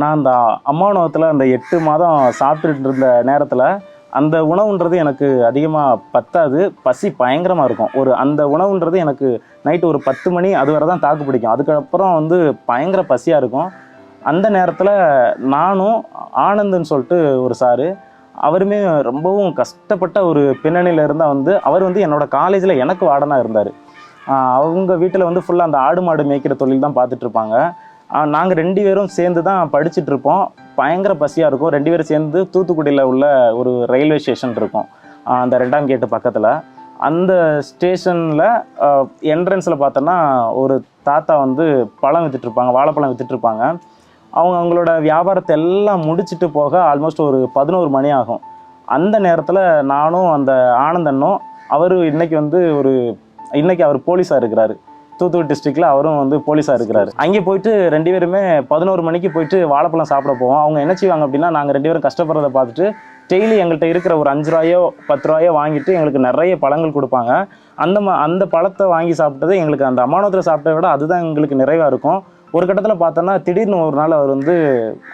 நான் அந்த அம்மா உணவகத்தில் அந்த 8 மாதம் சாப்பிட்டுட்டு இருந்த நேரத்தில் அந்த உணவுன்றது எனக்கு அதிகமாக பத்தாது. பசி பயங்கரமாக இருக்கும். அந்த உணவுன்றது எனக்கு நைட்டு ஒரு 10 மணி அது வரை தான் தாக்கு பிடிக்கும். அதுக்கப்புறம் வந்து பயங்கர பசியாக இருக்கும். அந்த நேரத்தில் நானும் ஆனந்துன்னு சொல்லிட்டு ஒரு சாரு, அவருமே ரொம்பவும் கஷ்டப்பட்ட ஒரு பின்னணியில் இருந்தால் வந்து அவர் வந்து என்னோட காலேஜில் எனக்கு வார்டனாக இருந்தார். அவங்க வீட்டில் வந்து ஃபுல்லாக அந்த ஆடு மாடு மேய்க்கிற தொழில் தான் பார்த்துட்ருப்பாங்க. நாங்கள் 2 பேரும் சேர்ந்து தான் படிச்சுட்ருப்போம். பயங்கர பசியாக இருக்கும். 2 பேரும் சேர்ந்து தூத்துக்குடியில் உள்ள ஒரு ரயில்வே ஸ்டேஷன் இருக்கும், அந்த 2ஆம் கேட்டு பக்கத்தில். அந்த ஸ்டேஷனில் என்ட்ரன்ஸில் பார்த்தோன்னா ஒரு தாத்தா வந்து பழம் விற்றுட்ருப்பாங்க, வாழைப்பழம் விற்றுட்ருப்பாங்க. அவங்களோட வியாபாரத்தை எல்லாம் முடிச்சுட்டு போக ஆல்மோஸ்ட் ஒரு 11 மணி ஆகும். அந்த நேரத்தில் நானும் அந்த ஆனந்தனும் அவர் இன்னைக்கு அவர் போலீஸாக இருக்கிறாரு. தூத்துக்குடி டிஸ்ட்ரிக்டில் அவரும் வந்து போலீஸாக இருக்கிறாரு. அங்கே போயிட்டு 2 பேருமே 11 மணிக்கு போயிட்டு வாழைப்பழம் சாப்பிட போவோம். அவங்க என்ன செய்வாங்க அப்படின்னா, நாங்கள் 2 பேரும் கஷ்டப்படுறத பார்த்துட்டு டெய்லி எங்கள்கிட்ட இருக்கிற ஒரு 5 ரூபாயோ 10 ரூபாயோ வாங்கிட்டு எங்களுக்கு நிறைய பழங்கள் கொடுப்பாங்க. அந்த பழத்தை வாங்கி சாப்பிட்டது எங்களுக்கு அந்த அம்மானத்தில் சாப்பிட்டதை விட அதுதான் எங்களுக்கு நிறைவாக இருக்கும். ஒரு கட்டத்தில் பார்த்தோன்னா திடீர்னு ஒரு நாள் அவர் வந்து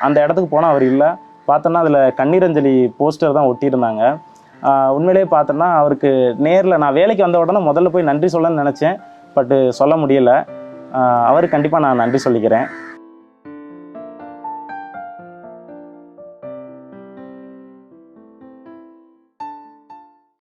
அந்த இடத்துக்கு போனால் அவர் இல்லை. பார்த்தோன்னா அதில் கண்ணீரஞ்சலி போஸ்டர் தான் ஒட்டியிருந்தாங்க. உண்மையிலேயே பார்த்தோன்னா அவருக்கு நேரில் நான் வேலைக்கு வந்த உடனே முதல்ல போய் நன்றி சொல்லணும்னு நினச்சேன். பட்டு சொல்ல முடியலை. அவருக்கு கண்டிப்பாக நான் நன்றி சொல்லிக்கிறேன்.